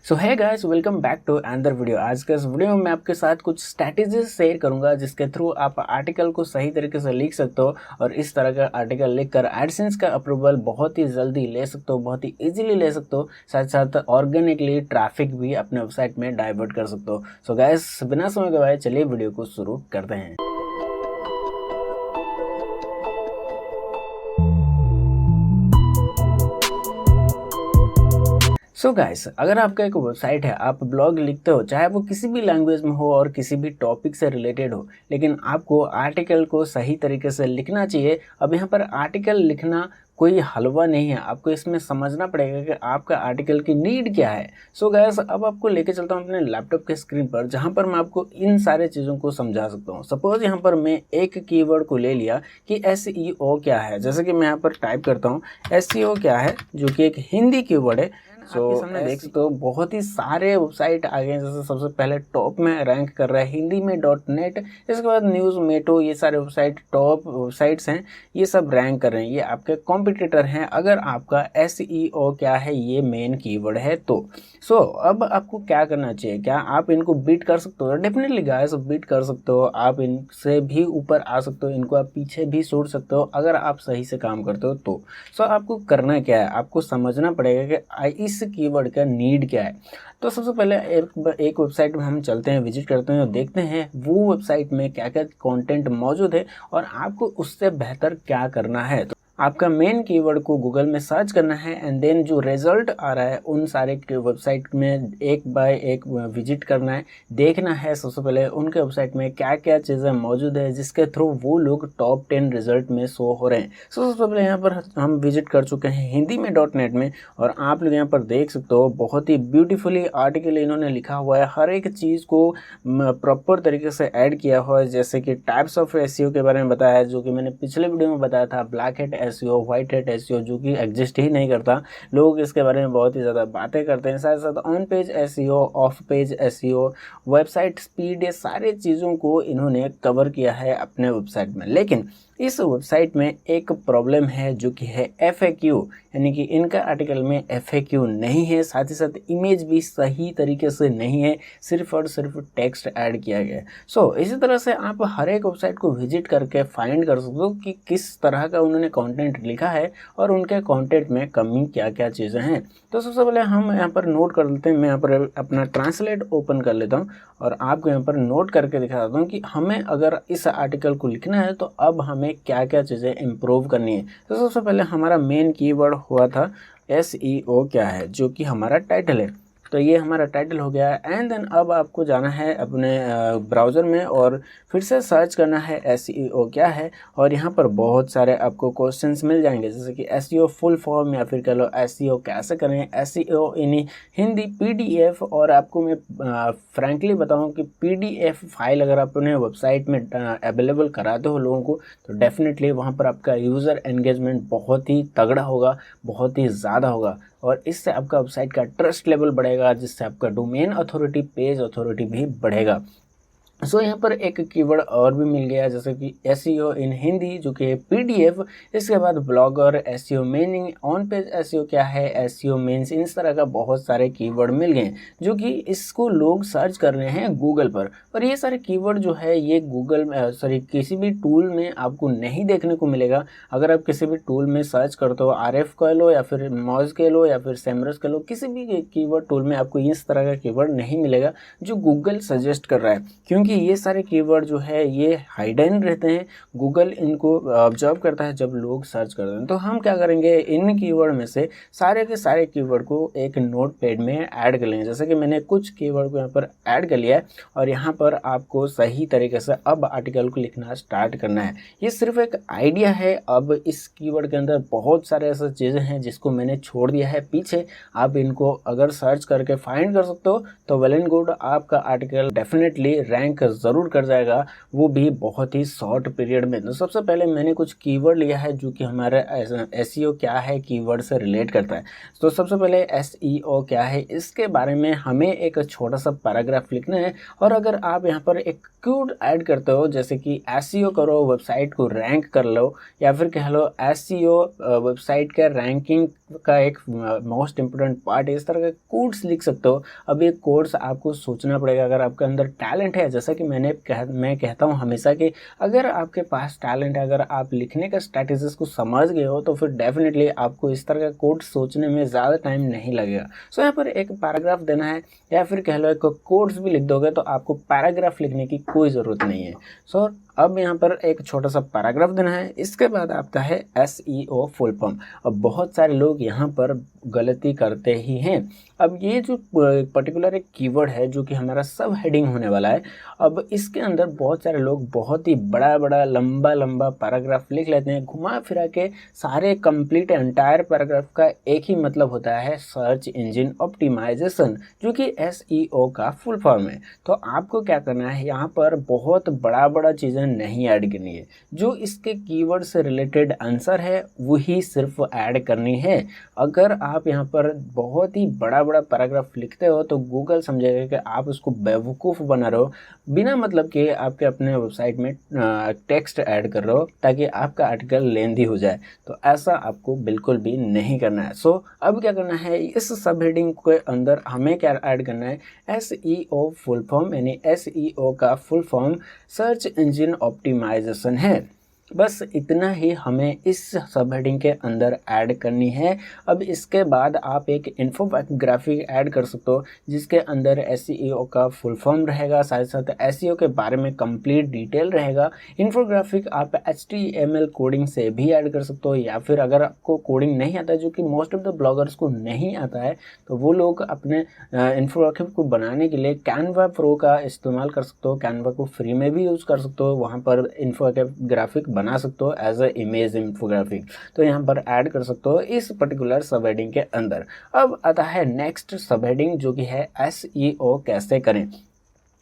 सो है guys, welcome back to another video. आज के इस वीडियो में मैं आपके साथ कुछ स्ट्रैटेजीज शेयर करूंगा जिसके थ्रू आप आर्टिकल को सही तरीके से लिख सकते हो और इस तरह का आर्टिकल लिखकर एडसेंस का अप्रूवल बहुत ही जल्दी ले सकते हो, बहुत ही इजीली ले सकते हो। साथ साथ ऑर्गेनिकली ट्रैफिक भी अपने वेबसाइट में डाइवर्ट कर सकते हो। सो गाइस, बिना समय गवाए चलिए वीडियो को शुरू करते हैं। सो गाइस, अगर आपका एक वेबसाइट है, आप ब्लॉग लिखते हो, चाहे वो किसी भी लैंग्वेज में हो और किसी भी टॉपिक से रिलेटेड हो, लेकिन आपको आर्टिकल को सही तरीके से लिखना चाहिए। अब यहाँ पर आर्टिकल लिखना कोई हलवा नहीं है, आपको इसमें समझना पड़ेगा कि आपका आर्टिकल की नीड क्या है। सो गाइस, अब आपको लेके चलता हूँ अपने लैपटॉप के स्क्रीन पर, जहाँ पर मैं आपको इन सारे चीज़ों को समझा सकता हूँ। सपोज यहाँ पर मैं एक कीवर्ड को ले लिया कि SEO क्या है। जैसे कि मैं यहाँ पर टाइप करता हूँ SEO क्या है, जो कि एक हिंदी कीवर्ड है। आपके सामने देख सकते हो बहुत ही सारे वेबसाइट आ गए हैं। जैसे सबसे पहले टॉप में रैंक कर रहा है हिंदी में .net, इसके बाद न्यूज़ मेटो, ये सारे वेबसाइट टॉप वेबसाइट्स हैं, ये सब रैंक कर रहे हैं, ये आपके कॉम्पिटिटर हैं। अगर आपका SEO क्या है ये मेन कीवर्ड है तो अब आपको क्या करना चाहिए? क्या आप इनको बीट कर सकते हो? डेफिनेटली गाइस, बीट कर सकते हो, आप इनसे भी ऊपर आ सकते हो, इनको आप पीछे भी छोड़ सकते हो अगर आप सही से काम करते हो तो। आपको करना क्या है? आपको समझना पड़ेगा कि इस कीवर्ड का नीड क्या है। तो सबसे पहले एक वेबसाइट में हम चलते हैं, विजिट करते हैं और देखते हैं वो वेबसाइट में क्या क्या कंटेंट मौजूद है और आपको उससे बेहतर क्या करना है। तो आपका मेन कीवर्ड को गूगल में सर्च करना है एंड देन जो रिजल्ट आ रहा है उन सारे वेबसाइट में एक बाय एक विजिट करना है, देखना है सबसे पहले उनके वेबसाइट में क्या क्या चीज़ें मौजूद है जिसके थ्रू वो लोग टॉप 10 रिजल्ट में शो हो रहे हैं। सबसे पहले यहाँ पर हम विजिट कर चुके हैं हिंदी में .net में, और आप लोग यहाँ पर देख सकते हो बहुत ही ब्यूटीफुली आर्टिकल इन्होंने लिखा हुआ है। हर एक चीज़ को प्रॉपर तरीके से ऐड किया हुआ है। जैसे कि टाइप्स ऑफ SEO के बारे में बताया है, जो कि मैंने पिछले वीडियो में बताया था। Black hat SEO, white hat SEO, जो कि एग्जिस्ट ही नहीं करता, लोग इसके बारे में बहुत ही ज़्यादा बातें करते हैं। साथ साथ on page SEO, of page SEO, website speed, ये सारे चीज़ों को इन्होंने कवर किया है अपने वेबसाइट में। लेकिन इस वेबसाइट में एक प्रॉब्लम है जो कि है FAQ, यानी कि इनका आर्टिकल में FAQ नहीं है, साथ ही साथ इमेज भी सही तरीके से नहीं है, सिर्फ और सिर्फ टेक्स्ट ऐड किया गया है। इसी तरह से आप हर एक वेबसाइट को विजिट करके फाइंड कर सकते हो कि किस तरह का उन्होंने कंटेंट लिखा है और उनके कंटेंट में कमी क्या क्या चीज़ें हैं। तो सबसे पहले हम यहाँ पर नोट कर लेते हैं। मैं यहाँ पर अपना ट्रांसलेट ओपन कर लेता हूँ और आपको यहाँ पर नोट करके दिखा देता हूँ कि हमें अगर इस आर्टिकल को लिखना है तो अब हमें क्या क्या चीज़ें इम्प्रूव करनी है। तो सबसे पहले हमारा मेन कीवर्ड हुआ था SEO क्या है, जो कि हमारा टाइटल है। तो ये हमारा टाइटल हो गया है। एंड देन अब आपको जाना है अपने ब्राउज़र में और फिर से सर्च करना है SEO क्या है, और यहाँ पर बहुत सारे आपको क्वेश्चंस मिल जाएंगे, जैसे कि SEO फुल फॉर्म, या फिर कह लो SEO कैसे करें, SEO इन हिंदी PDF। और आपको मैं फ्रैंकली बताऊँ कि PDF फाइल अगर आप अपने वेबसाइट में अवेलेबल कराते हो लोगों को, तो डेफिनेटली वहाँ पर आपका यूज़र एंगेजमेंट बहुत ही तगड़ा होगा, बहुत ही ज़्यादा होगा, और इससे आपका वेबसाइट का ट्रस्ट लेवल बढ़ेगा, जिससे आपका डोमेन अथॉरिटी, पेज अथॉरिटी भी बढ़ेगा। यहाँ पर एक कीवर्ड और भी मिल गया, जैसे कि SEO इन हिंदी, जो कि है PDF। इसके बाद blogger, SEO meaning, on page SEO क्या है, SEO मीन्स, इस तरह का बहुत सारे कीवर्ड मिल गए जो कि इसको लोग सर्च कर रहे हैं गूगल पर। और ये सारे कीवर्ड जो है ये गूगल किसी भी टूल में आपको नहीं देखने को मिलेगा। अगर आप किसी भी टूल में सर्च करते हो, RF कह लो या फिर मॉज कह लो या फिर सेमरस कह लो, किसी भी कीवर्ड टूल में आपको इस तरह का कीवर्ड नहीं मिलेगा जो गूगल सजेस्ट कर रहा है, क्योंकि ये सारे कीवर्ड जो है ये हाइडन रहते हैं। गूगल इनको ऑब्जर्व करता है जब लोग सर्च करते हैं। तो हम क्या करेंगे, इन कीवर्ड में से सारे के सारे कीवर्ड को एक नोटपैड में ऐड कर लेंगे। जैसे कि मैंने कुछ कीवर्ड को यहाँ पर ऐड कर लिया है और यहाँ पर आपको सही तरीके से अब आर्टिकल को लिखना स्टार्ट करना है। ये सिर्फ एक आइडिया है। अब इस कीवर्ड के अंदर बहुत सारे ऐसे चीज़ें हैं जिसको मैंने छोड़ दिया है पीछे। आप इनको अगर सर्च करके फाइंड कर सकते हो तो वेल एंड गुड, आपका आर्टिकल डेफिनेटली रैंक रैंक ज़रूर कर जाएगा, वो भी बहुत ही शॉर्ट पीरियड में। तो सबसे पहले मैंने कुछ कीवर्ड लिया है जो कि हमारा एसईओ क्या है कीवर्ड से रिलेट करता है। तो सबसे पहले एसईओ क्या है इसके बारे में हमें एक छोटा सा पैराग्राफ लिखना है। और अगर आप यहाँ पर एक कीवर्ड ऐड करते हो जैसे कि एसईओ करो, वेबसाइट को रैंक कर लो, या फिर कह लो एसईओ वेबसाइट के रैंकिंग का एक मोस्ट इम्पोर्टेंट पार्ट है, इस तरह के कोड्स लिख सकते हो। अब ये कोड्स आपको सोचना पड़ेगा। अगर आपके अंदर टैलेंट है, जैसा कि मैं कहता हूँ हमेशा कि अगर आपके पास टैलेंट है, अगर आप लिखने का स्ट्रैटेजीज को समझ गए हो, तो फिर डेफिनेटली आपको इस तरह का कोड सोचने में ज़्यादा टाइम नहीं लगेगा। सो यहाँ पर एक पैराग्राफ देना है, या फिर कह लो एक कोड्स भी लिख दोगे तो आपको पैराग्राफ लिखने की कोई ज़रूरत नहीं है। सो अब यहाँ पर एक छोटा सा पैराग्राफ देना है। इसके बाद आता है एसईओ फुल फॉर्म। अब बहुत सारे लोग यहाँ पर गलती करते ही हैं। अब ये जो पर्टिकुलर एक कीवर्ड है जो कि हमारा सब हेडिंग होने वाला है, अब इसके अंदर बहुत सारे लोग बहुत ही बड़ा बड़ा लंबा लंबा पैराग्राफ लिख लेते हैं। घुमा फिरा के सारे कंप्लीट एंटायर पैराग्राफ का एक ही मतलब होता है सर्च इंजन ऑप्टिमाइजेशन, जो कि एसईओ का फुल फॉर्म है। तो आपको क्या करना है, यहाँ पर बहुत बड़ा बड़ा चीज़ें नहीं ऐड करनी है। जो इसके कीवर्ड से रिलेटेड आंसर है वही सिर्फ ऐड करनी है। अगर आप यहाँ पर बहुत ही बड़ा बड़ा पैराग्राफ लिखते हो तो गूगल समझेगा कि आप उसको बेवकूफ़ बना रहे हो, बिना मतलब कि आपके अपने वेबसाइट में टेक्स्ट ऐड कर रहे हो ताकि आपका आर्टिकल लेंदी हो जाए। तो ऐसा आपको बिल्कुल भी नहीं करना है। सो अब क्या करना है, इस सब हेडिंग के अंदर हमें क्या ऐड करना है, एसईओ फुल फॉर्म, यानी एसईओ का full form search engine optimisation है। बस इतना ही हमें इस सब हेडिंग के अंदर ऐड करनी है। अब इसके बाद आप एक इन्फोग्राफिक ऐड कर सकते हो जिसके अंदर एसईओ का फुल फॉर्म रहेगा, साथ साथ एसईओ के बारे में कंप्लीट डिटेल रहेगा। इन्फोग्राफिक आप HTML कोडिंग से भी ऐड कर सकते हो, या फिर अगर आपको कोडिंग नहीं आता, जो कि मोस्ट ऑफ द ब्लॉगर्स को नहीं आता है, तो वो लोग अपने इन्फोग्राफिक को बनाने के लिए कैनवा प्रो का इस्तेमाल कर सकते हो। कैनवा को फ्री में भी यूज़ कर सकते हो, वहाँ पर इन्फोग्राफिक बना सकते हो एज अ इमेज इन्फोग्राफिक। तो यहाँ पर ऐड कर सकते हो इस पर्टिकुलर सब हेडिंग के अंदर। अब आता है नेक्स्ट सब हेडिंग जो कि है एसईओ कैसे करें।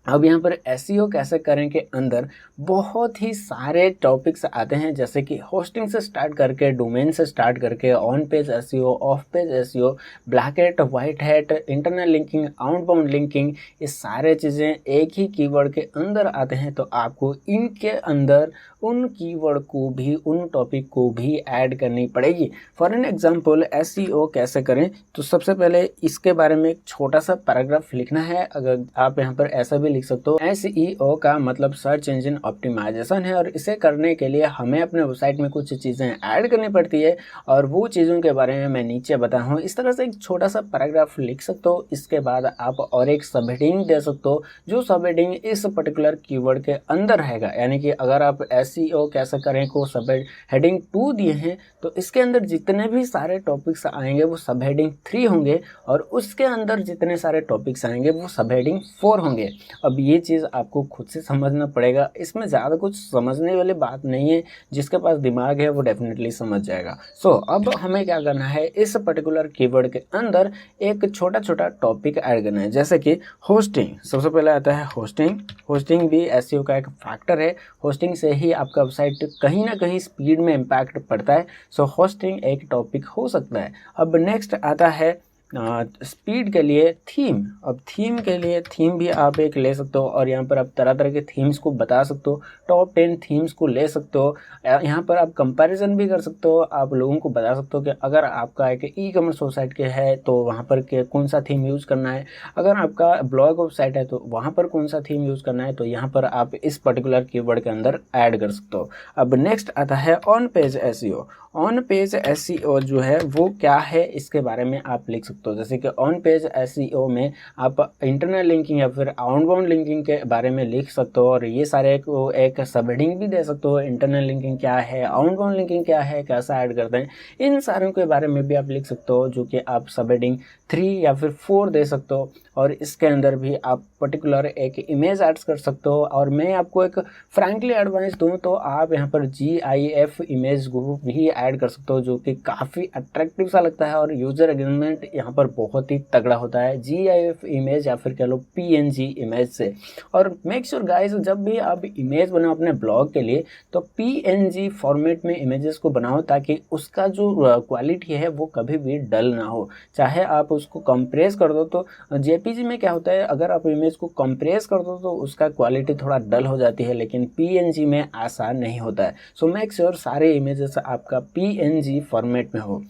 अब यहाँ पर एसईओ कैसे करें के अंदर बहुत ही सारे टॉपिक्स आते हैं, जैसे कि होस्टिंग से स्टार्ट करके, डोमेन से स्टार्ट करके, on page SEO, of page SEO, black hat, white hat, internal linking, outbound linking, ये सारे चीज़ें एक ही कीवर्ड के अंदर आते हैं। तो आपको इनके अंदर उन कीवर्ड को भी, उन टॉपिक को भी ऐड करनी पड़ेगी। फॉर एन एग्जाम्पल एसईओ कैसे करें, तो सबसे पहले इसके बारे में एक छोटा सा पैराग्राफ लिखना है। अगर आप यहाँ पर ऐसा भी लिख सकते हो, एसईओ का मतलब सर्च इंजन ऑप्टिमाइजेशन है, और इसे करने के लिए हमें अपने वेबसाइट में कुछ चीज़ें ऐड करनी पड़ती है, और वो चीज़ों के बारे में मैं नीचे बताया हूँ। इस तरह से एक छोटा सा पैराग्राफ लिख सकते हो। इसके बाद आप और एक सब हेडिंग दे सकते हो, जो सब हेडिंग इस पर्टिकुलर कीवर्ड के अंदर रहेगा। यानी कि अगर आप एसईओ कैसे करें को सब हेडिंग 2 दिए हैं, तो इसके अंदर जितने भी सारे टॉपिक्स आएंगे वो सब हेडिंग 3 होंगे, और उसके अंदर जितने सारे टॉपिक्स आएंगे वो सब हेडिंग 4 होंगे। अब ये चीज़ आपको खुद से समझना पड़ेगा, इसमें ज़्यादा कुछ समझने वाली बात नहीं है, जिसके पास दिमाग है वो डेफिनेटली समझ जाएगा। सो अब हमें क्या करना है, इस पर्टिकुलर कीवर्ड के अंदर एक छोटा छोटा टॉपिक ऐड करना है, जैसे कि होस्टिंग। सबसे पहले आता है होस्टिंग। होस्टिंग भी एसईओ का एक फैक्टर है। होस्टिंग से ही आपका वेबसाइट कहीं ना कहीं स्पीड में इम्पैक्ट पड़ता है। सो होस्टिंग एक टॉपिक हो सकता है। अब नेक्स्ट आता है स्पीड के लिए थीम। अब थीम के लिए थीम भी आप एक ले सकते हो, और यहाँ पर आप तरह तरह के थीम्स को बता सकते हो। टॉप 10 थीम्स को ले सकते हो। यहाँ पर आप कंपैरिजन भी कर सकते हो। आप लोगों को बता सकते हो कि अगर आपका एक ई कॉमर्स वेबसाइट के है तो वहाँ पर कौन सा थीम यूज़ करना है, अगर आपका ब्लॉग वेबसाइट है तो वहाँ पर कौन सा थीम यूज़ करना है। तो यहाँ पर आप इस पर्टिकुलर कीवर्ड के अंदर ऐड कर सकते हो। अब नेक्स्ट आता है on page SEO. On page SEO जो है वो क्या है, इसके बारे में आप लिख सकते हो। जैसे कि ऑन पेज एसईओ में आप इंटरनल लिंकिंग या फिर आउटबाउंड लिंकिंग के बारे में लिख सकते हो, और ये सारे को एक सब हेडिंग भी दे सकते हो। इंटरनल लिंकिंग क्या है, आउटबाउंड लिंकिंग क्या है, कैसा ऐड करते हैं, इन सारों के बारे में भी आप लिख सकते हो, जो कि आप सब हेडिंग 3 या फिर 4 दे सकते हो। और इसके अंदर भी आप पर्टिकुलर एक इमेज ऐड कर सकते हो। और मैं आपको एक फ्रैंकली एडवाइस दूँ तो आप यहाँ पर GIF इमेज को भी ऐड कर सकते हो, जो कि काफ़ी अट्रैक्टिव सा लगता है, और यूज़र एंगेजमेंट यहाँ यहाँ पर बहुत ही तगड़ा होता है GIF इमेज या फिर कह लो PNG इमेज से। और मेक श्योर गाइस, जब भी आप इमेज बनाओ अपने ब्लॉग के लिए तो PNG फॉर्मेट में इमेजेस को बनाओ, ताकि उसका जो क्वालिटी है वो कभी भी डल ना हो। चाहे आप उसको कंप्रेस कर दो तो JPG में क्या होता है, अगर आप इमेज को कंप्रेस कर दो तो उसका क्वालिटी थोड़ा डल हो जाती है, लेकिन PNG में ऐसा नहीं होता है। सो मेक श्योर सारे इमेजेस आपका PNG फॉर्मेट में हो।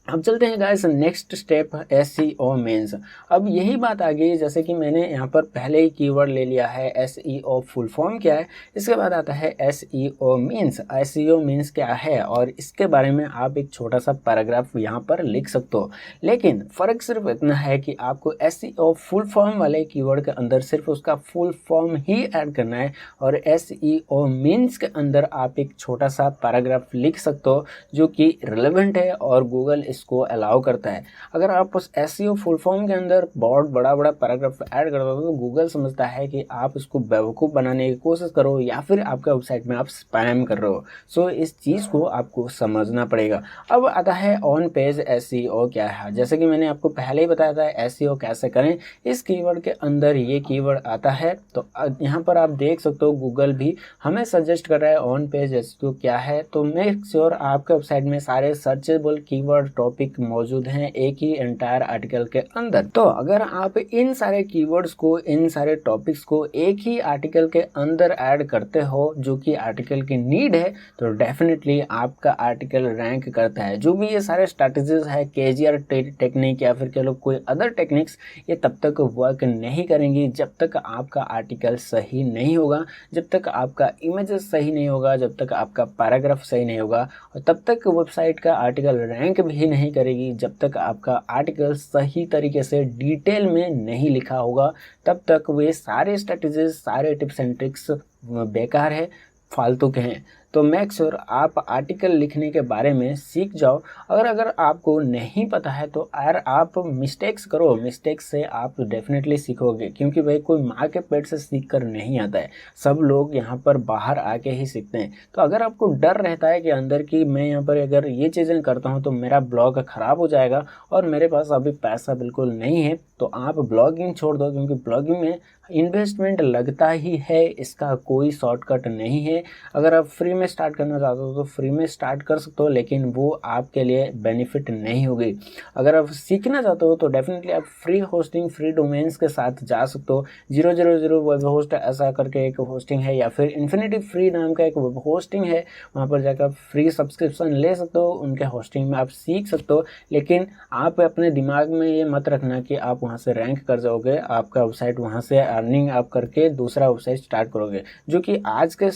अब चलते हैं guys next step, SEO means. अब यही बात आ गई, जैसे कि मैंने यहाँ पर पहले ही कीवर्ड ले लिया है SEO फुल फॉर्म क्या है, इसके बाद आता है SEO मीन्स। SEO मीन्स क्या है और इसके बारे में आप एक छोटा सा पैराग्राफ यहाँ पर लिख सकते हो। लेकिन फ़र्क सिर्फ इतना है कि आपको SEO फुल फॉर्म वाले कीवर्ड के अंदर सिर्फ उसका फुल फॉर्म ही ऐड करना है, और SEO मीन्स के अंदर आप एक छोटा सा पैराग्राफ लिख सकते हो जो कि रिलेवेंट है और गूगल इसको अलाउ करता है। अगर आप उस SEO फुल फॉर्म के अंदर बहुत बड़ा बड़ा पैराग्राफ ऐड करते हो तो गूगल समझता है कि आप उसको बेवकूफ़ बनाने की कोशिश करो या फिर आपके वेबसाइट में आप स्पैम कर रहे हो। सो इस चीज़ को आपको समझना पड़ेगा। अब आता है ऑन पेज SEO क्या है। जैसे कि मैंने आपको पहले ही बताया था SEO कैसे करें, इस कीवर्ड के अंदर ये कीवर्ड आता है। तो यहाँ पर आप देख सकते हो गूगल भी हमें सजेस्ट कर रहा है ऑन पेज SEO क्या है। तो मेक श्योर आपके वेबसाइट में सारे सर्चेबल कीवर्ड टॉपिक मौजूद हैं एक ही एंटायर आर्टिकल के अंदर। तो अगर आप इन सारे कीवर्ड्स को, इन सारे टॉपिक्स को एक ही आर्टिकल के अंदर ऐड करते हो जो कि आर्टिकल की नीड है, तो डेफिनेटली आपका आर्टिकल रैंक करता है। जो भी ये सारे स्ट्रैटेजीज है, KGR टेक्निक या फिर कह लो कोई अदर टेक्निक्स, ये तब तक वर्क नहीं करेंगी जब तक आपका आर्टिकल सही नहीं होगा, जब तक आपका इमेजेस सही नहीं होगा, जब तक आपका पैराग्राफ सही नहीं होगा, और तब तक वेबसाइट का आर्टिकल रैंक भी नहीं करेगी जब तक आपका आर्टिकल सही तरीके से डिटेल में नहीं लिखा होगा। तब तक वे सारे स्ट्रेटजीज, सारे टिप्स एंड ट्रिक्स बेकार है, फालतू के हैं। तो मेक श्योर आप आर्टिकल लिखने के बारे में सीख जाओ। अगर आपको नहीं पता है तो यार आप मिस्टेक्स करो, मिस्टेक्स से आप डेफिनेटली सीखोगे, क्योंकि भाई कोई माँ के पेट से सीख कर नहीं आता है, सब लोग यहाँ पर बाहर आके ही सीखते हैं। तो अगर आपको डर रहता है कि अंदर की मैं यहाँ पर अगर ये चीज़ें करता हूँ तो मेरा ब्लॉग ख़राब हो जाएगा और मेरे पास अभी पैसा बिल्कुल नहीं है, तो आप ब्लॉगिंग छोड़ दो, क्योंकि ब्लॉगिंग में इन्वेस्टमेंट लगता ही है, इसका कोई शॉर्टकट नहीं है। अगर आप फ्री में स्टार्ट करना चाहते हो तो फ्री में स्टार्ट कर सकते हो, लेकिन वो आपके लिए बेनिफिट नहीं होगी। अगर आप सीखना चाहते हो तो डेफिनेटली आप फ्री होस्टिंग, फ्री डोमेन्स के साथ जा सकते हो। 000 वेब होस्ट ऐसा करके एक होस्टिंग है, या फिर इन्फिनिटी फ्री नाम का एक वेब होस्टिंग है, वहाँ पर जाकर आप फ्री सब्सक्रिप्शन ले सकते हो, उनके होस्टिंग में आप सीख सकते हो। लेकिन आप अपने दिमाग में ये मत रखना कि आप वहाँ से रैंक कर जाओगे, आपका वेबसाइट वहाँ से अर्निंग आप करके दूसरा वेबसाइट स्टार्ट करोगे, जो कि आज के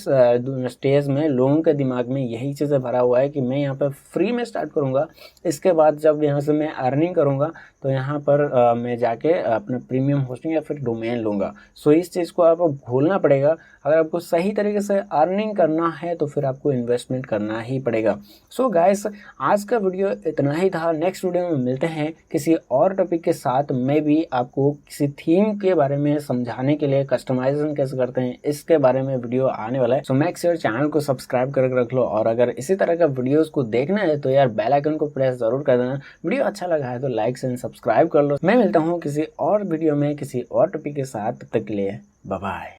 स्टेज में लोगों के दिमाग में यही चीज़ें भरा हुआ है कि मैं यहाँ पर फ्री में स्टार्ट करूँगा, इसके बाद जब यहाँ से मैं अर्निंग करूँगा तो यहाँ पर मैं जाके अपना प्रीमियम होस्टिंग या फिर डोमेन लूँगा। सो इस चीज़ को आपको भूलना पड़ेगा। अगर आपको सही तरीके से अर्निंग करना है तो फिर आपको इन्वेस्टमेंट करना ही पड़ेगा। सो गाइस, आज का वीडियो इतना ही था। नेक्स्ट वीडियो में मिलते हैं किसी और टॉपिक के साथ। मैं भी आपको किसी थीम के बारे में समझाने के लिए, कस्टमाइजेशन कैसे करते हैं इसके बारे में वीडियो आने वाला है। सो मेक श्योर चैनल को सब्सक्राइब करके रख लो, और अगर इसी तरह का वीडियोस को देखना है तो यार बेल आइकन को प्रेस जरूर कर देना। वीडियो अच्छा लगा है तो लाइक एंड सब्सक्राइब कर लो। मैं मिलता हूँ किसी और वीडियो में किसी और टॉपिक के साथ, तब तक के लिए बाय बाय।